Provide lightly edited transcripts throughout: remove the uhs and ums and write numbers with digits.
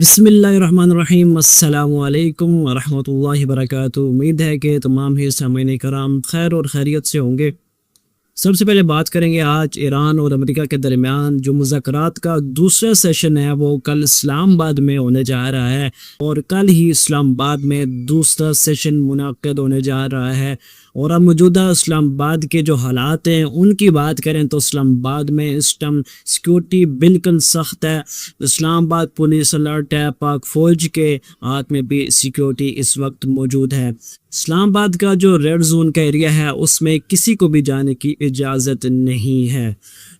بسم اللہ الرحمن الرحیم۔ السلام علیکم ورحمۃ اللہ وبرکاتہ۔ امید ہے کہ تمام ہی سامعین کرام خیر اور خیریت سے ہوں گے۔ سب سے پہلے بات کریں گے آج ایران اور امریکہ کے درمیان جو مذاکرات کا دوسرا سیشن ہے وہ کل اسلام آباد میں ہونے جا رہا ہے، اور کل ہی اسلام آباد میں دوسرا سیشن منعقد ہونے جا رہا ہے۔ اور اب موجودہ اسلام آباد کے جو حالات ہیں ان کی بات کریں تو اسلام آباد میں اس ٹائم سیکیورٹی بالکل سخت ہے۔ اسلام آباد پولیس الرٹ ہے، پاک فوج کے ہاتھ میں بھی سیکیورٹی اس وقت موجود ہے۔ اسلام آباد کا جو ریڈ زون کا ایریا ہے اس میں کسی کو بھی جانے کی اجازت نہیں ہے،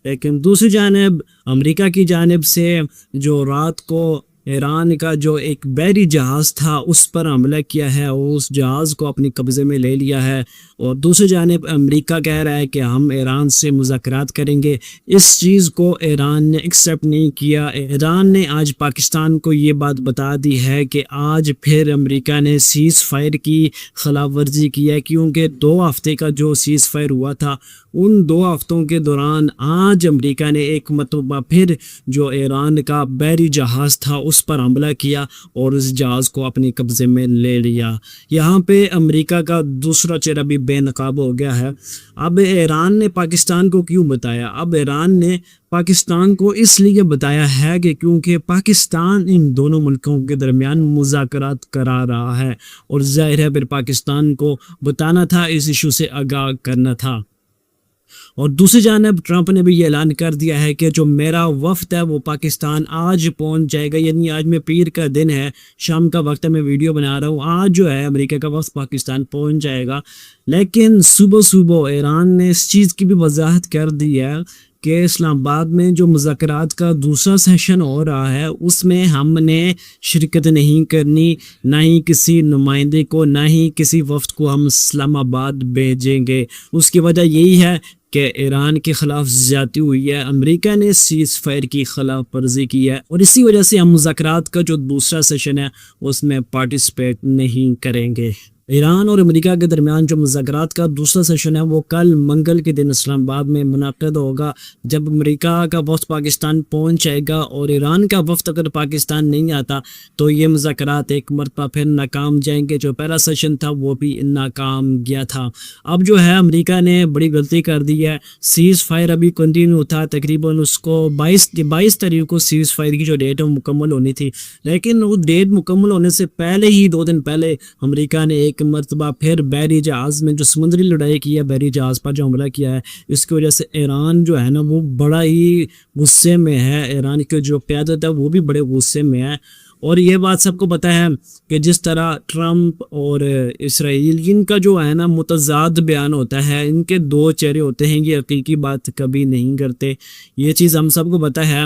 لیکن دوسری جانب امریکہ کی جانب سے جو رات کو ایران کا جو ایک بحری جہاز تھا اس پر حملہ کیا ہے اور اس جہاز کو اپنے قبضے میں لے لیا ہے، اور دوسری جانب امریکہ کہہ رہا ہے کہ ہم ایران سے مذاکرات کریں گے۔ اس چیز کو ایران نے ایکسیپٹ نہیں کیا۔ ایران نے آج پاکستان کو یہ بات بتا دی ہے کہ آج پھر امریکہ نے سیز فائر کی خلاف ورزی کی ہے، کیونکہ 2 ہفتے کا جو سیز فائر ہوا تھا ان 2 ہفتوں کے دوران آج امریکہ نے ایک مرتبہ پھر جو ایران کا بحری جہاز تھا اس پر حملہ کیا اور اس جہاز کو اپنے قبضے میں لے لیا۔ یہاں پہ امریکہ کا دوسرا چہرہ بھی بے نقاب ہو گیا ہے۔ اب ایران نے پاکستان کو کیوں بتایا؟ اب ایران نے پاکستان کو اس لیے بتایا ہے کہ کیونکہ پاکستان ان دونوں ملکوں کے درمیان مذاکرات کرا رہا ہے، اور ظاہر ہے پھر پاکستان کو بتانا تھا، اس ایشو سے آگاہ کرنا تھا۔ اور دوسری جانب ٹرمپ نے بھی یہ اعلان کر دیا ہے کہ جو میرا وفد ہے وہ پاکستان آج پہنچ جائے گا، یعنی آج میں پیر کا دن ہے، شام کا وقت ہے، میں ویڈیو بنا رہا ہوں، آج جو ہے امریکہ کا وفد پاکستان پہنچ جائے گا۔ لیکن صبح ایران نے اس چیز کی بھی وضاحت کر دی ہے کہ اسلام آباد میں جو مذاکرات کا دوسرا سیشن ہو رہا ہے اس میں ہم نے شرکت نہیں کرنی، نہ ہی کسی نمائندے کو، نہ ہی کسی وفد کو ہم اسلام آباد بھیجیں گے۔ اس کی وجہ یہی ہے کہ ایران کے خلاف زیادتی ہوئی ہے، امریکہ نے سیز فائر کی خلاف ورزی کی ہے، اور اسی وجہ سے ہم مذاکرات کا جو دوسرا سیشن ہے اس میں پارٹیسپیٹ نہیں کریں گے۔ ایران اور امریکہ کے درمیان جو مذاکرات کا دوسرا سیشن ہے وہ کل منگل کے دن اسلام آباد میں منعقد ہوگا، جب امریکہ کا وفد پاکستان پہنچ جائے گا، اور ایران کا وفد اگر پاکستان نہیں آتا تو یہ مذاکرات ایک مرتبہ پھر ناکام جائیں گے۔ جو پہلا سیشن تھا وہ بھی ناکام گیا تھا۔ اب جو ہے امریکہ نے بڑی غلطی کر دی ہے، سیز فائر ابھی کنٹینیو تھا، تقریباً اس کو 22 تاریخ کو سیز فائر کی جو ڈیٹ ہے وہ مکمل ہونی تھی، لیکن وہ ڈیٹ مکمل ہونے سے پہلے ہی 2 دن پہلے امریکہ نے ایک مرتبہ پھر بحری جہاز میں جو سمندری لڑائی کی ہے، بحری جہاز پر جو حملہ کیا ہے، اس کی وجہ سے ایران جو ہے نا وہ بڑا ہی غصے میں ہے، ایران کے جو قیادت ہے وہ بھی بڑے غصے میں ہے۔ اور یہ بات سب کو پتہ ہے کہ جس طرح ٹرمپ اور اسرائیل ان کا جو ہے نا متضاد بیان ہوتا ہے، ان کے 2 چہرے ہوتے ہیں، یہ حقیقی بات کبھی نہیں کرتے، یہ چیز ہم سب کو پتہ ہے۔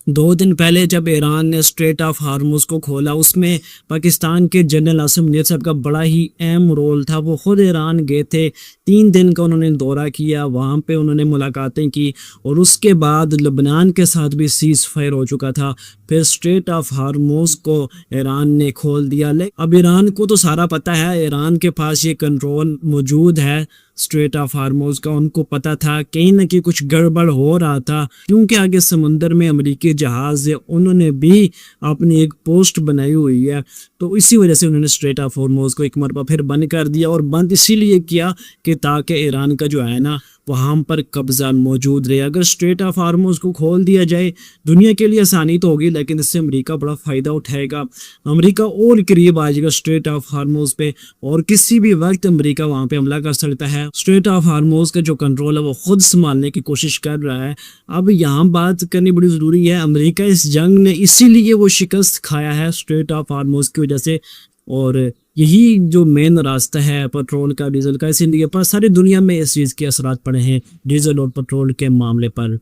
2 دن پہلے جب ایران نے اسٹریٹ آف ہارموز کو کھولا، اس میں پاکستان کے جنرل عاصم منیر صاحب کا بڑا ہی اہم رول تھا۔ وہ خود ایران گئے تھے، 3 دن کا انہوں نے دورہ کیا، وہاں پہ انہوں نے ملاقاتیں کی، اور اس کے بعد لبنان کے ساتھ بھی سیز فائر ہو چکا تھا، پھر اسٹریٹ آف ہارموز کو ایران نے کھول دیا۔ اب ایران کو تو سارا پتہ ہے، ایران کے پاس یہ کنٹرول موجود ہے اسٹریٹ آف ہارموز کا، ان کو پتہ تھا کہیں نہ کہیں کچھ گڑبڑ ہو رہا تھا، کیونکہ آگے سمندر میں امریکی جہاز ہے، انہوں نے بھی اپنی ایک پوسٹ بنائی ہوئی ہے، تو اسی وجہ سے انہوں نے اسٹریٹ آف ہارموز کو ایک مرتبہ پھر بند کر دیا، اور بند اسی لیے کیا کہ تاکہ ایران کا جو ہے نا وہاں پر قبضہ موجود رہے۔ اگر اسٹریٹ آف ہارموز کو کھول دیا جائے دنیا کے لیے آسانی تو ہوگی، لیکن اس سے امریکہ بڑا فائدہ اٹھائے گا، امریکہ اور قریب آ جائے گا اسٹریٹ آف ہارموز پہ، اور کسی بھی وقت امریکہ وہاں پہ حملہ کر سکتا ہے۔ اسٹریٹ آف ہارموز کا جو کنٹرول ہے وہ خود سنبھالنے کی کوشش کر رہا ہے۔ اب یہاں بات کرنی بڑی ضروری ہے، امریکہ اس جنگ نے اسی لیے وہ شکست کھایا ہے اسٹریٹ آف ہارموز کی وجہ سے، اور یہی جو مین راستہ ہے پیٹرول کا، ڈیزل کا، اسی لیے پر ساری دنیا میں اس چیز کے اثرات پڑے ہیں ڈیزل اور پیٹرول کے معاملے پر۔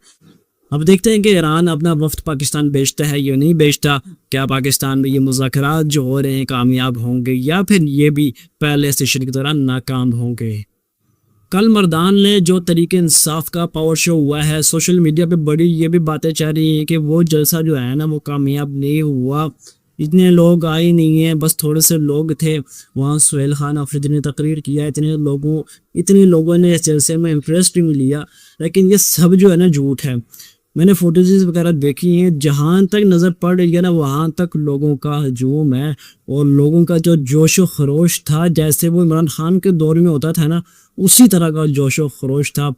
اب دیکھتے ہیں کہ ایران اپنا وفد پاکستان بھیجتا ہے یا نہیں بھیجتا، کیا پاکستان میں یہ مذاکرات جو ہو رہے ہیں کامیاب ہوں گے، یا پھر یہ بھی پہلے سیشن کی طرح ناکام ہوں گے۔ کل مردان نے جو طریقے انصاف کا پاور شو ہوا ہے، سوشل میڈیا پہ بڑی یہ بھی باتیں چل رہی ہیں کہ وہ جلسہ جو ہے نا وہ کامیاب نہیں ہوا، اتنے لوگ آئے نہیں ہیں، بس تھوڑے سے لوگ تھے وہاں۔ سہیل خان آفریدی نے تقریر کیا، اتنے لوگوں نے اس جلسے میں انٹرسٹ نہیں لیا، لیکن یہ سب جو ہے نا جھوٹ ہے۔ میں نے فوٹیجز وغیرہ دیکھی ہیں، جہاں تک نظر پڑ رہی ہے نا وہاں تک لوگوں کا ہجوم ہے، اور لوگوں کا جو جوش و خروش تھا جیسے وہ عمران خان کے دور میں ہوتا تھا نا اسی طرح کا جوش و خروش تھا۔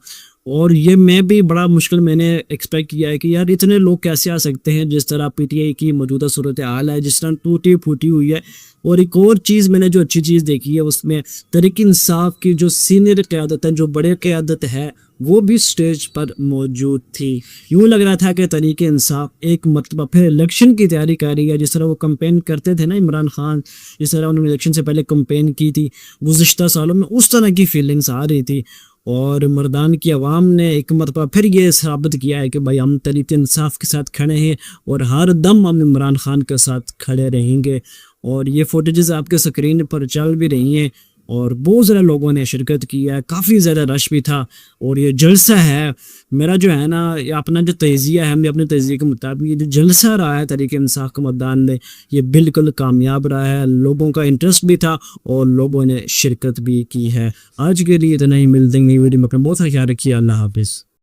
اور یہ میں بھی بڑا مشکل میں نے ایکسپیکٹ کیا ہے کہ یار اتنے لوگ کیسے آ سکتے ہیں، جس طرح پی ٹی آئی کی موجودہ صورتحال ہے، جس طرح ٹوٹی پھوٹی ہوئی ہے۔ اور ایک اور چیز میں نے جو اچھی چیز دیکھی ہے اس میں تحریک انصاف کی جو سینئر قیادت ہے، جو بڑے قیادت ہے، وہ بھی سٹیج پر موجود تھی۔ یوں لگ رہا تھا کہ تحریک انصاف ایک مرتبہ پھر الیکشن کی تیاری کر رہی ہے، جس طرح وہ کمپین کرتے تھے نا عمران خان، جس طرح انہوں نے الیکشن سے پہلے کمپین کی تھی گزشتہ سالوں میں، اس طرح کی فیلنگز آ رہی تھی۔ اور مردان کی عوام نے ایک مرتبہ پھر یہ ثابت کیا ہے کہ بھائی ہم تحریک انصاف کے ساتھ کھڑے ہیں اور ہر دم ہم عمران خان کے ساتھ کھڑے رہیں گے۔ اور یہ فوٹیجز آپ کے سکرین پر چل بھی رہی ہیں، اور بہت زیادہ لوگوں نے شرکت کی ہے، کافی زیادہ رش بھی تھا۔ اور یہ جلسہ ہے میرا جو ہے نا، یہ اپنا جو تجزیہ ہے، میں اپنے تجزیے کے مطابق یہ جو جلسہ رہا ہے تحریک انصاف کا میدان میں، یہ بالکل کامیاب رہا ہے، لوگوں کا انٹرسٹ بھی تھا اور لوگوں نے شرکت بھی کی ہے۔ آج کے لیے اتنا ہی، ملتے ہیں نئی ویڈیو میں، اپنا بہت خیال رکھیے، اللہ حافظ۔